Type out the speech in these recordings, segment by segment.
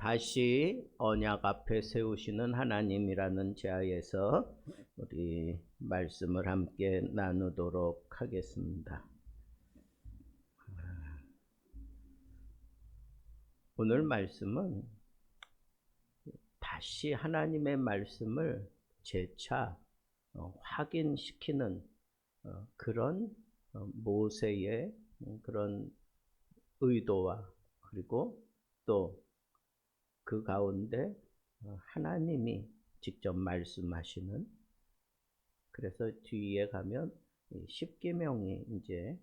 다시 언약 앞에 세우시는 하나님이라는 제하에서 우리 말씀을 함께 나누도록 하겠습니다. 오늘 말씀은 다시 하나님의 말씀을 재차 확인시키는 그런 모세의 그런 의도와 그리고 또 그 가운데 하나님이 직접 말씀하시는, 그래서 뒤에 가면 십계명이 이제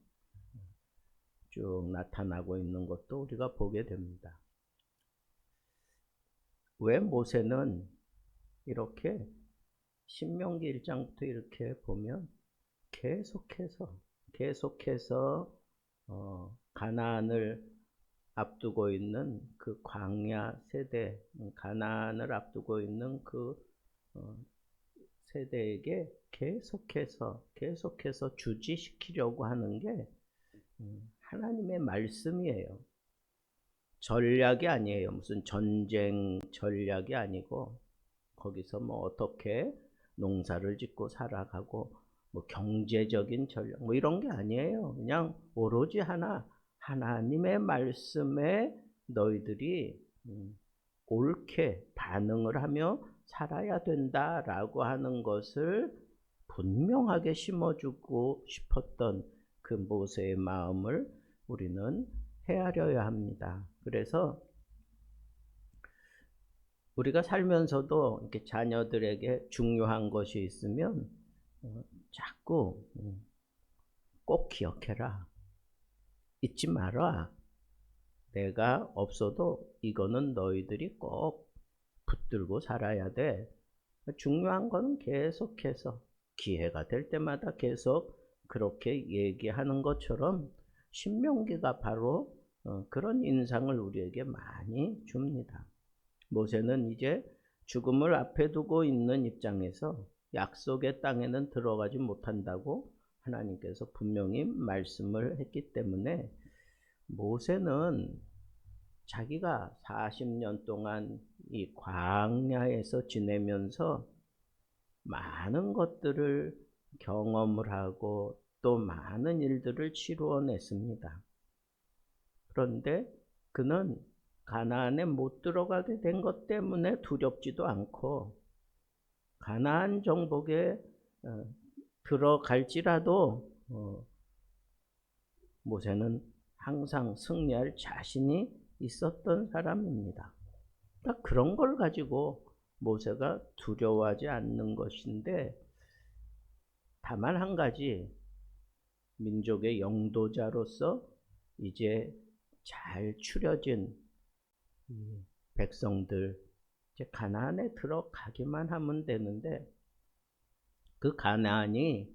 쭉 나타나고 있는 것도 우리가 보게 됩니다. 왜 모세는 이렇게 신명기 1장부터 이렇게 보면 계속해서 가나안을 앞두고 있는 그 광야 세대, 가나안을 앞두고 있는 그 세대에게 계속해서 주지시키려고 하는 게 하나님의 말씀이에요. 전략이 아니에요. 무슨 전쟁 전략이 아니고, 거기서 뭐 어떻게 농사를 짓고 살아가고 뭐 경제적인 전략 뭐 이런 게 아니에요. 그냥 오로지 하나님의 말씀에 너희들이 옳게 반응을 하며 살아야 된다라고 하는 것을 분명하게 심어주고 싶었던 그 모세의 마음을 우리는 헤아려야 합니다. 그래서 우리가 살면서도 이렇게 자녀들에게 중요한 것이 있으면 자꾸 꼭 기억해라, 잊지 마라, 내가 없어도 이거는 너희들이 꼭 붙들고 살아야 돼. 중요한 건 계속해서 기회가 될 때마다 계속 그렇게 얘기하는 것처럼 신명기가 바로 그런 인상을 우리에게 많이 줍니다. 모세는 이제 죽음을 앞에 두고 있는 입장에서 약속의 땅에는 들어가지 못한다고 하나님께서 분명히 말씀을 했기 때문에 모세는 자기가 40년 동안 이 광야에서 지내면서 많은 것들을 경험을 하고 또 많은 일들을 치루어냈습니다. 그런데 그는 가나안에 못 들어가게 된 것 때문에 두렵지도 않고, 가나안 정복에 들어갈지라도 모세는 항상 승리할 자신이 있었던 사람입니다. 그러니까 그런 걸 가지고 모세가 두려워하지 않는 것인데, 다만 한 가지, 민족의 영도자로서 이제 잘 추려진 백성들, 이제 가나안에 들어가기만 하면 되는데, 그 가나안이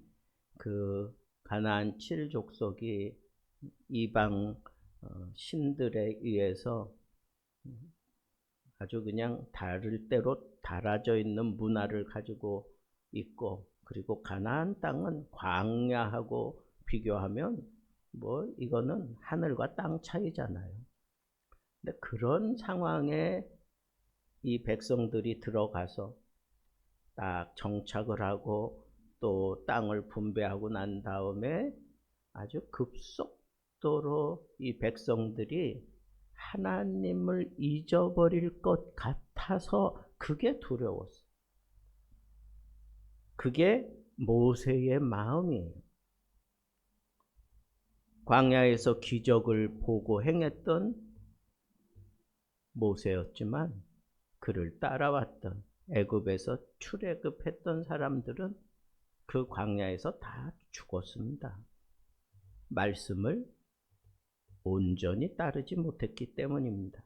그 가나안 7족속이 이방 신들에 의해서 아주 그냥 다를 대로 달아져 있는 문화를 가지고 있고, 그리고 가나안 땅은 광야하고 비교하면 뭐 이거는 하늘과 땅 차이잖아요. 근데 그런 상황에 이 백성들이 들어가서 딱 정착을 하고 또 땅을 분배하고 난 다음에 아주 급속도로 이 백성들이 하나님을 잊어버릴 것 같아서 그게 두려웠어요. 그게 모세의 마음이에요. 광야에서 기적을 보고 행했던 모세였지만 그를 따라왔던 애굽에서 출애굽했던 사람들은 그 광야에서 다 죽었습니다. 말씀을 온전히 따르지 못했기 때문입니다.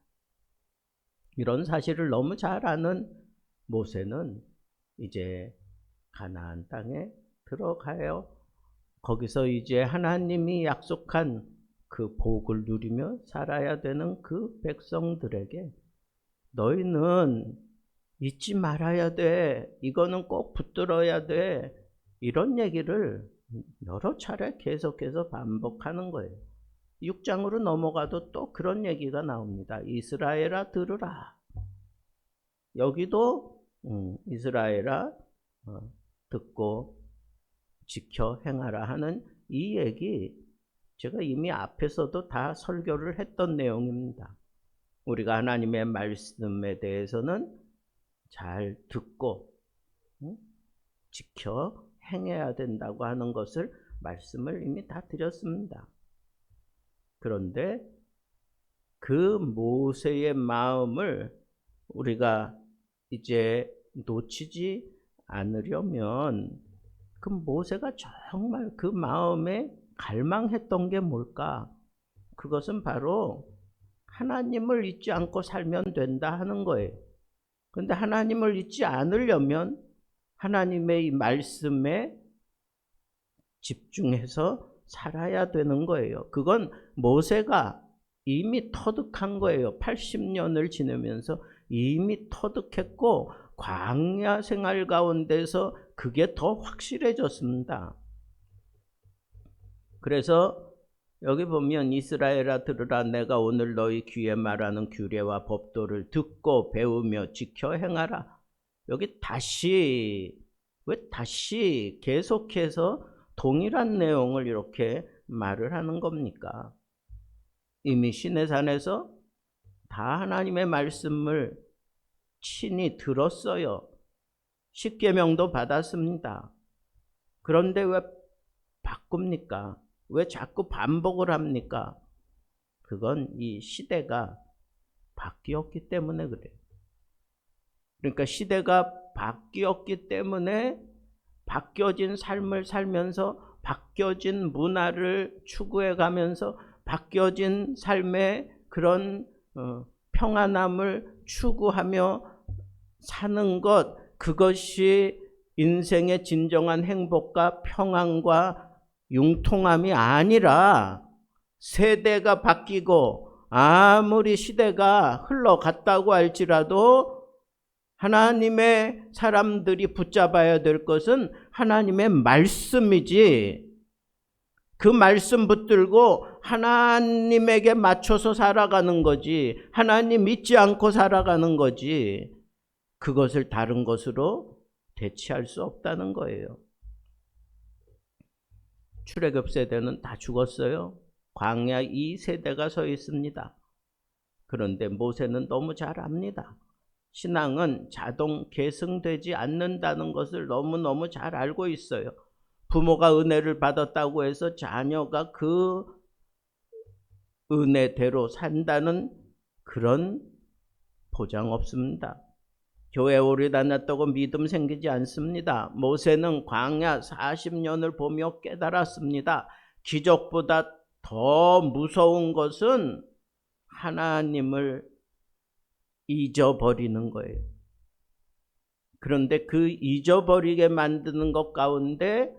이런 사실을 너무 잘 아는 모세는 이제 가나안 땅에 들어가요. 거기서 이제 하나님이 약속한 그 복을 누리며 살아야 되는 그 백성들에게 너희는 잊지 말아야 돼, 이거는 꼭 붙들어야 돼, 이런 얘기를 여러 차례 계속해서 반복하는 거예요. 6장으로 넘어가도 또 그런 얘기가 나옵니다. 이스라엘아 들으라. 여기도 이스라엘아 듣고 지켜 행하라 하는 이 얘기 제가 이미 앞에서도 다 설교를 했던 내용입니다. 우리가 하나님의 말씀에 대해서는 잘 듣고 지켜 행해야 된다고 하는 것을 말씀을 이미 다 드렸습니다. 그런데 그 모세의 마음을 우리가 이제 놓치지 않으려면 그 모세가 정말 그 마음에 갈망했던 게 뭘까? 그것은 바로 하나님을 잊지 않고 살면 된다 하는 거예요. 그런데 하나님을 잊지 않으려면 하나님의 이 말씀에 집중해서 살아야 되는 거예요. 그건 모세가 이미 터득한 거예요. 80년을 지내면서 이미 터득했고 광야 생활 가운데서 그게 더 확실해졌습니다. 그래서 여기 보면 이스라엘아 들으라 내가 오늘 너희 귀에 말하는 규례와 법도를 듣고 배우며 지켜 행하라. 여기 다시 왜 다시 계속해서 동일한 내용을 이렇게 말을 하는 겁니까? 이미 시내산에서 다 하나님의 말씀을 친히 들었어요. 십계명도 받았습니다. 그런데 왜 바꿉니까? 왜 자꾸 반복을 합니까? 그건 이 시대가 바뀌었기 때문에 그래요. 그러니까 시대가 바뀌었기 때문에 바뀌어진 삶을 살면서 바뀌어진 문화를 추구해 가면서 바뀌어진 삶의 그런 평안함을 추구하며 사는 것, 그것이 인생의 진정한 행복과 평안과 융통함이 아니라 세대가 바뀌고 아무리 시대가 흘러갔다고 할지라도 하나님의 사람들이 붙잡아야 될 것은 하나님의 말씀이지, 그 말씀 붙들고 하나님에게 맞춰서 살아가는 거지, 하나님 믿지 않고 살아가는 거지, 그것을 다른 것으로 대체할 수 없다는 거예요. 출애굽 세대는 다 죽었어요. 광야 이 세대가 서 있습니다. 그런데 모세는 너무 잘 압니다. 신앙은 자동 계승되지 않는다는 것을 너무너무 잘 알고 있어요. 부모가 은혜를 받았다고 해서 자녀가 그 은혜대로 산다는 그런 보장 없습니다. 교회 오래 다녔다고 믿음 생기지 않습니다. 모세는 광야 40년을 보며 깨달았습니다. 기적보다 더 무서운 것은 하나님을 잊어버리는 거예요. 그런데 그 잊어버리게 만드는 것 가운데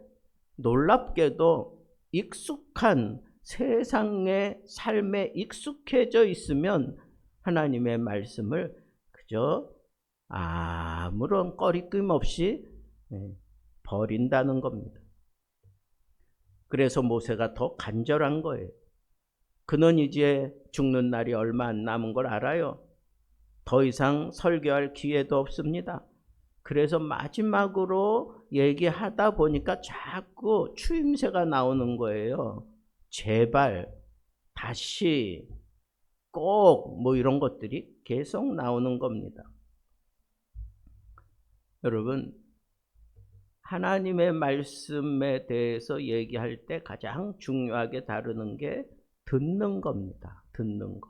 놀랍게도 익숙한 세상의 삶에 익숙해져 있으면 하나님의 말씀을 그저 아무런 꺼리낌 없이 버린다는 겁니다. 그래서 모세가 더 간절한 거예요. 그는 이제 죽는 날이 얼마 안 남은 걸 알아요. 더 이상 설교할 기회도 없습니다. 그래서 마지막으로 얘기하다 보니까 자꾸 추임새가 나오는 거예요. 제발, 다시, 꼭, 뭐 이런 것들이 계속 나오는 겁니다. 여러분, 하나님의 말씀에 대해서 얘기할 때 가장 중요하게 다루는 게 듣는 겁니다. 듣는 거.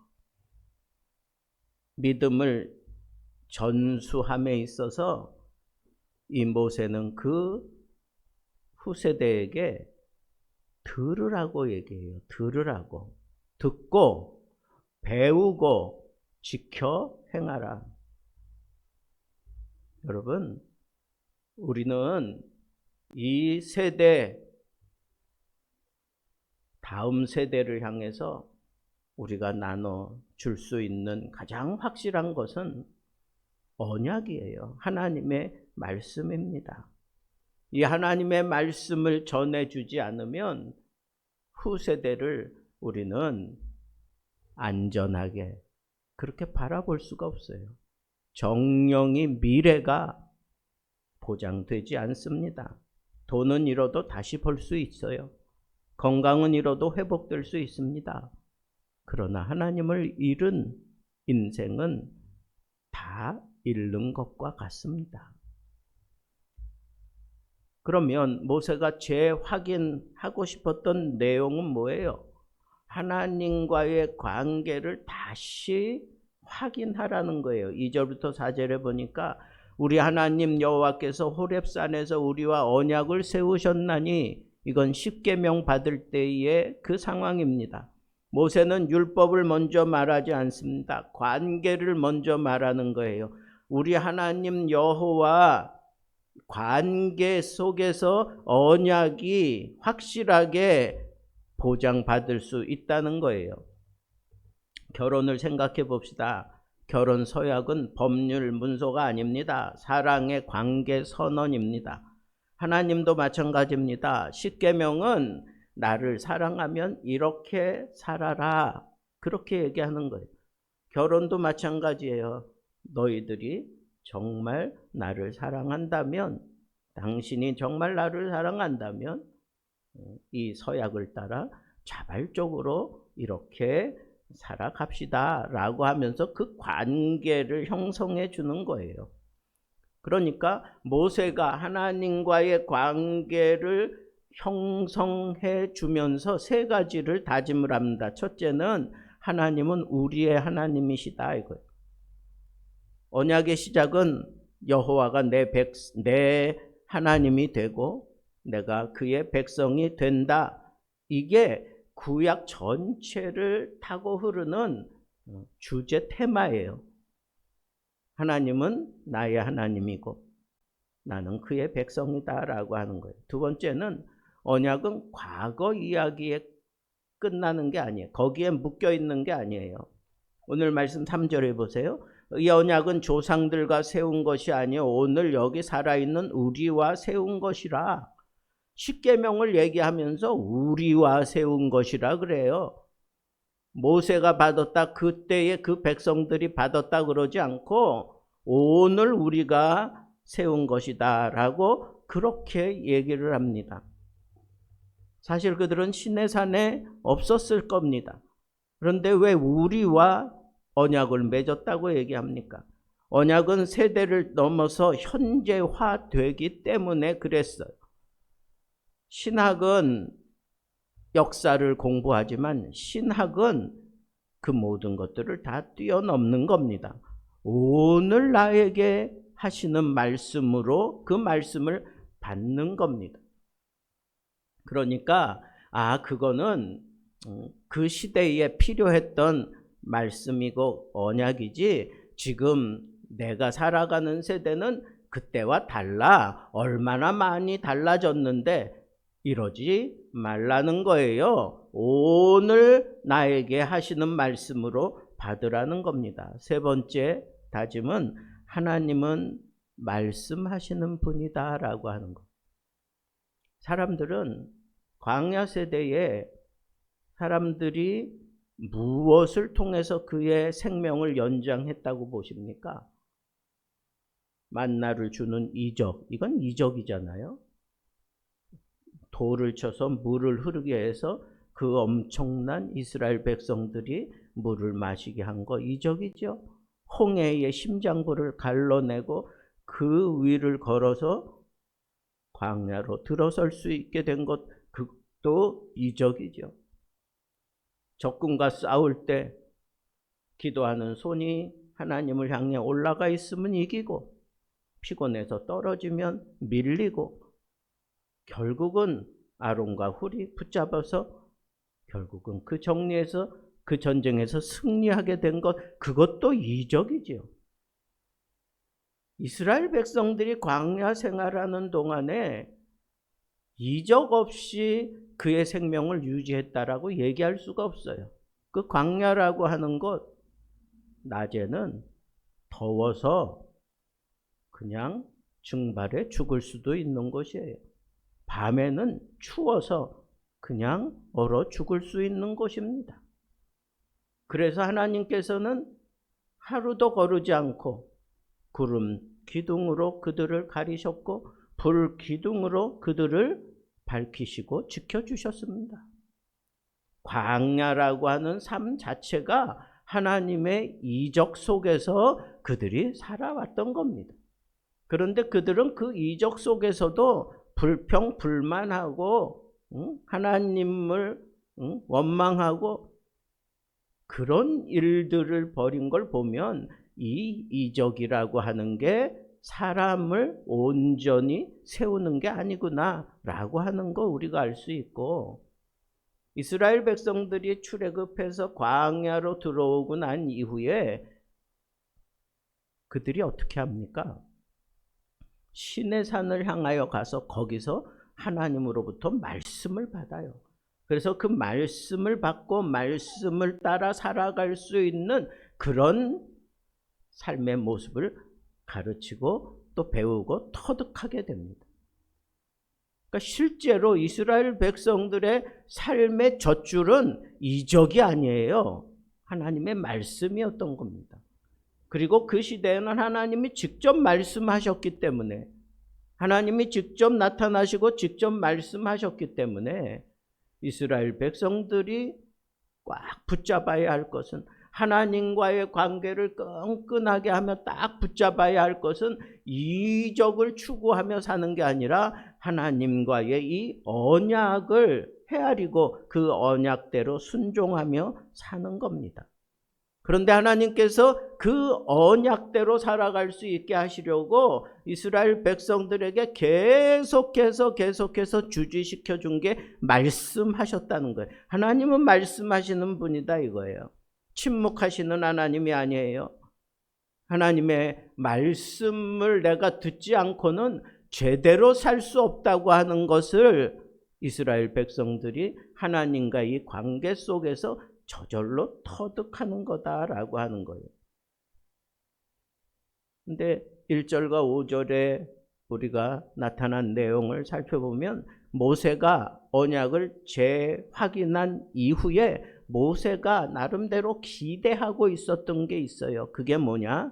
믿음을 전수함에 있어서 이 모세는 그 후세대에게 들으라고 얘기해요. 들으라고. 듣고 배우고 지켜 행하라. 여러분, 우리는 이 세대, 다음 세대를 향해서 우리가 나눠 줄 수 있는 가장 확실한 것은 언약이에요. 하나님의 말씀입니다. 이 하나님의 말씀을 전해주지 않으면 후세대를 우리는 안전하게 그렇게 바라볼 수가 없어요. 정령이 미래가 보장되지 않습니다. 돈은 잃어도 다시 벌 수 있어요. 건강은 잃어도 회복될 수 있습니다. 그러나 하나님을 잃은 인생은 다 잃는 것과 같습니다. 그러면 모세가 재확인하고 싶었던 내용은 뭐예요? 하나님과의 관계를 다시 확인하라는 거예요. 2절부터 4절에 보니까 우리 하나님 여호와께서 호렙산에서 우리와 언약을 세우셨나니, 이건 십계명 받을 때의 그 상황입니다. 모세는 율법을 먼저 말하지 않습니다. 관계를 먼저 말하는 거예요. 우리 하나님 여호와 관계 속에서 언약이 확실하게 보장받을 수 있다는 거예요. 결혼을 생각해 봅시다. 결혼 서약은 법률 문서가 아닙니다. 사랑의 관계 선언입니다. 하나님도 마찬가지입니다. 십계명은 나를 사랑하면 이렇게 살아라, 그렇게 얘기하는 거예요. 결혼도 마찬가지예요. 너희들이 정말 나를 사랑한다면, 당신이 정말 나를 사랑한다면 이 서약을 따라 자발적으로 이렇게 살아갑시다 라고 하면서 그 관계를 형성해 주는 거예요. 그러니까 모세가 하나님과의 관계를 형성해 주면서 세 가지를 다짐을 합니다. 첫째는 하나님은 우리의 하나님이시다 이거예요. 언약의 시작은 여호와가 내 하나님이 되고 내가 그의 백성이 된다. 이게 구약 전체를 타고 흐르는 주제 테마예요. 하나님은 나의 하나님이고 나는 그의 백성이다 라고 하는 거예요. 두 번째는 언약은 과거 이야기에 끝나는 게 아니에요. 거기에 묶여 있는 게 아니에요. 오늘 말씀 3절에 보세요. 이 언약은 조상들과 세운 것이 아니요 오늘 여기 살아있는 우리와 세운 것이라. 십계명을 얘기하면서 우리와 세운 것이라 그래요. 모세가 받았다, 그때의 그 백성들이 받았다 그러지 않고 오늘 우리가 세운 것이다 라고 그렇게 얘기를 합니다. 사실 그들은 시내산에 없었을 겁니다. 그런데 왜 우리와 언약을 맺었다고 얘기합니까? 언약은 세대를 넘어서 현재화되기 때문에 그랬어요. 신학은 역사를 공부하지만 신학은 그 모든 것들을 다 뛰어넘는 겁니다. 오늘 나에게 하시는 말씀으로 그 말씀을 받는 겁니다. 그러니까 그거는 그 시대에 필요했던 말씀이고 언약이지 지금 내가 살아가는 세대는 그때와 달라. 얼마나 많이 달라졌는데 이러지 말라는 거예요. 오늘 나에게 하시는 말씀으로 받으라는 겁니다. 세 번째 다짐은 하나님은 말씀하시는 분이다 라고 하는 것. 사람들은 광야 세대에 사람들이 무엇을 통해서 그의 생명을 연장했다고 보십니까? 만나를 주는 이적, 이건 이적이잖아요. 돌을 쳐서 물을 흐르게 해서 그 엄청난 이스라엘 백성들이 물을 마시게 한 거 이적이죠. 홍해의 심장부를 갈라내고 그 위를 걸어서 광야로 들어설 수 있게 된 것, 그것도 이적이죠. 적군과 싸울 때 기도하는 손이 하나님을 향해 올라가 있으면 이기고 피곤해서 떨어지면 밀리고 결국은 아론과 훌이 붙잡아서 결국은 그 정리에서 그 전쟁에서 승리하게 된 것, 그것도 이적이지요. 이스라엘 백성들이 광야 생활하는 동안에 이적 없이 그의 생명을 유지했다라고 얘기할 수가 없어요. 그 광야라고 하는 것, 낮에는 더워서 그냥 증발해 죽을 수도 있는 곳이에요. 밤에는 추워서 그냥 얼어 죽을 수 있는 곳입니다. 그래서 하나님께서는 하루도 거르지 않고 구름 기둥으로 그들을 가리셨고 불 기둥으로 그들을 밝히시고 지켜주셨습니다. 광야라고 하는 삶 자체가 하나님의 이적 속에서 그들이 살아왔던 겁니다. 그런데 그들은 그 이적 속에서도 불평, 불만하고 하나님을 원망하고 그런 일들을 벌인 걸 보면 이 이적이라고 하는 게 사람을 온전히 세우는 게 아니구나라고 하는 거 우리가 알 수 있고, 이스라엘 백성들이 출애굽해서 광야로 들어오고 난 이후에 그들이 어떻게 합니까? 시내 산을 향하여 가서 거기서 하나님으로부터 말씀을 받아요. 그래서 그 말씀을 받고 말씀을 따라 살아갈 수 있는 그런 삶의 모습을 가르치고 또 배우고 터득하게 됩니다. 그러니까 실제로 이스라엘 백성들의 삶의 젖줄은 이적이 아니에요. 하나님의 말씀이었던 겁니다. 그리고 그 시대에는 하나님이 직접 말씀하셨기 때문에, 하나님이 직접 나타나시고 직접 말씀하셨기 때문에 이스라엘 백성들이 꽉 붙잡아야 할 것은, 하나님과의 관계를 끈끈하게 하며 딱 붙잡아야 할 것은 이적을 추구하며 사는 게 아니라 하나님과의 이 언약을 헤아리고 그 언약대로 순종하며 사는 겁니다. 그런데 하나님께서 그 언약대로 살아갈 수 있게 하시려고 이스라엘 백성들에게 계속해서 주지시켜 준 게 말씀하셨다는 거예요. 하나님은 말씀하시는 분이다 이거예요. 침묵하시는 하나님이 아니에요. 하나님의 말씀을 내가 듣지 않고는 제대로 살 수 없다고 하는 것을 이스라엘 백성들이 하나님과의 관계 속에서 저절로 터득하는 거다라고 하는 거예요. 근데 1절과 5절에 우리가 나타난 내용을 살펴보면 모세가 언약을 재확인한 이후에 모세가 나름대로 기대하고 있었던 게 있어요. 그게 뭐냐?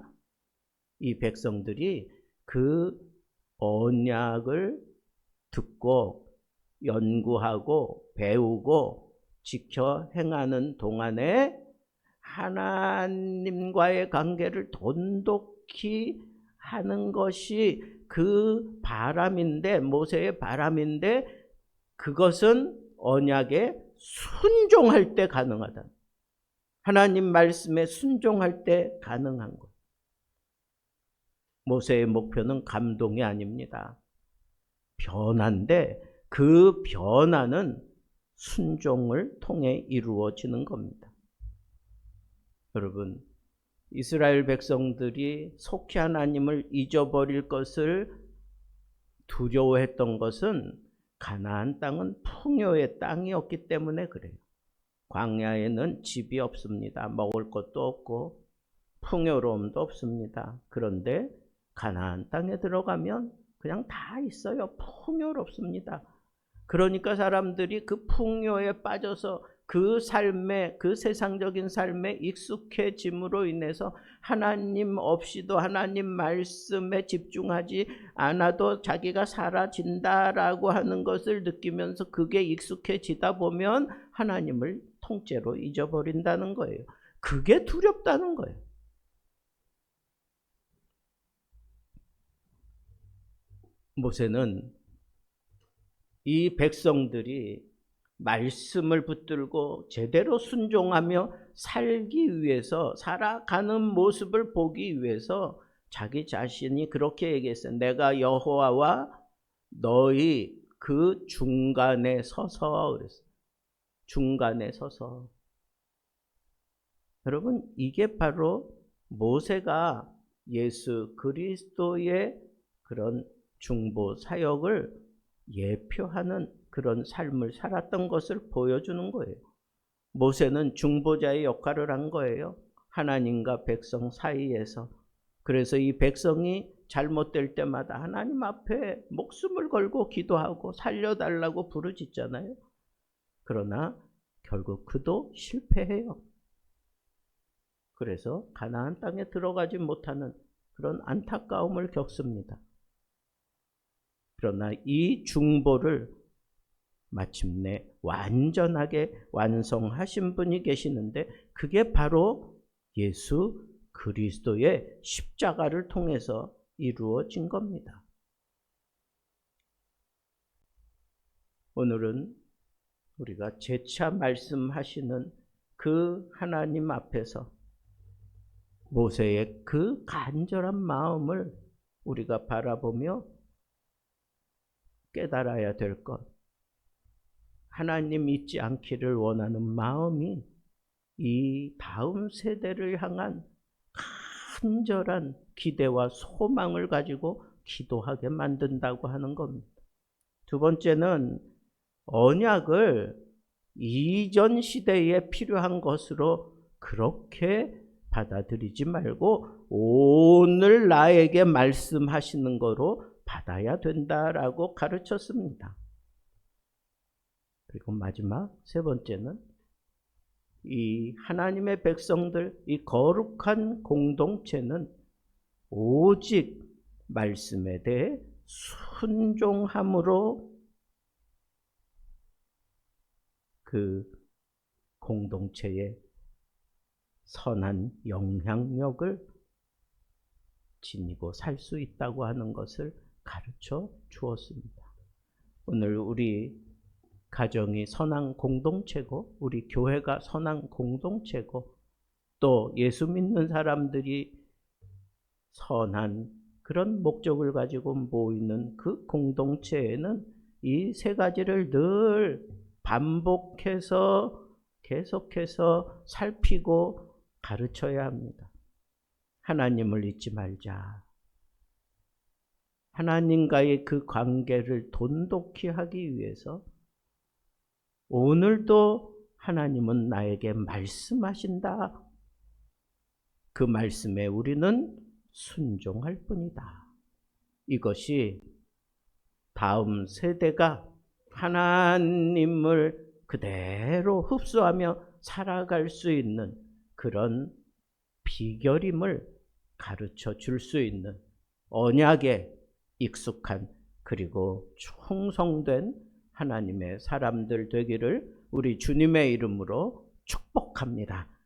이 백성들이 그 언약을 듣고 연구하고 배우고 지켜 행하는 동안에 하나님과의 관계를 돈독히 하는 것이 그 바람인데, 모세의 바람인데, 그것은 언약에 순종할 때 가능하다. 하나님 말씀에 순종할 때 가능한 것. 모세의 목표는 감동이 아닙니다. 변화인데 그 변화는 순종을 통해 이루어지는 겁니다. 여러분, 이스라엘 백성들이 속히 하나님을 잊어버릴 것을 두려워했던 것은 가나안 땅은 풍요의 땅이었기 때문에 그래요. 광야에는 집이 없습니다. 먹을 것도 없고 풍요로움도 없습니다. 그런데 가나안 땅에 들어가면 그냥 다 있어요. 풍요롭습니다. 그러니까 사람들이 그 풍요에 빠져서 그 삶에, 그 세상적인 삶에 익숙해짐으로 인해서 하나님 없이도 하나님 말씀에 집중하지 않아도 자기가 사라진다라고 하는 것을 느끼면서 그게 익숙해지다 보면 하나님을 통째로 잊어버린다는 거예요. 그게 두렵다는 거예요. 모세는 이 백성들이 말씀을 붙들고 제대로 순종하며 살기 위해서, 살아가는 모습을 보기 위해서 자기 자신이 그렇게 얘기했어요. 내가 여호와와 너희 그 중간에 서서 그랬어요. 중간에 서서. 여러분, 이게 바로 모세가 예수 그리스도의 그런 중보 사역을 예표하는 그런 삶을 살았던 것을 보여주는 거예요. 모세는 중보자의 역할을 한 거예요. 하나님과 백성 사이에서. 그래서 이 백성이 잘못될 때마다 하나님 앞에 목숨을 걸고 기도하고 살려달라고 부르짖잖아요. 그러나 결국 그도 실패해요. 그래서 가나안 땅에 들어가지 못하는 그런 안타까움을 겪습니다. 그러나 이 중보를 마침내 완전하게 완성하신 분이 계시는데 그게 바로 예수 그리스도의 십자가를 통해서 이루어진 겁니다. 오늘은 우리가 재차 말씀하시는 그 하나님 앞에서 모세의 그 간절한 마음을 우리가 바라보며 깨달아야 될 것, 하나님 잊지 않기를 원하는 마음이 이 다음 세대를 향한 간절한 기대와 소망을 가지고 기도하게 만든다고 하는 겁니다. 두 번째는 언약을 이전 시대에 필요한 것으로 그렇게 받아들이지 말고 오늘 나에게 말씀하시는 거로 받아야 된다라고 가르쳤습니다. 그리고 마지막 세 번째는 이 하나님의 백성들, 이 거룩한 공동체는 오직 말씀에 대해 순종함으로 그 공동체의 선한 영향력을 지니고 살 수 있다고 하는 것을 가르쳐 주었습니다. 오늘 우리 가정이 선한 공동체고 우리 교회가 선한 공동체고 또 예수 믿는 사람들이 선한 그런 목적을 가지고 모이는 그 공동체에는 이 세 가지를 늘 반복해서 계속해서 살피고 가르쳐야 합니다. 하나님을 잊지 말자. 하나님과의 그 관계를 돈독히 하기 위해서 오늘도 하나님은 나에게 말씀하신다. 그 말씀에 우리는 순종할 뿐이다. 이것이 다음 세대가 하나님을 그대로 흡수하며 살아갈 수 있는 그런 비결임을 가르쳐 줄 수 있는 언약에 익숙한 그리고 충성된 하나님의 사람들 되기를 우리 주님의 이름으로 축복합니다.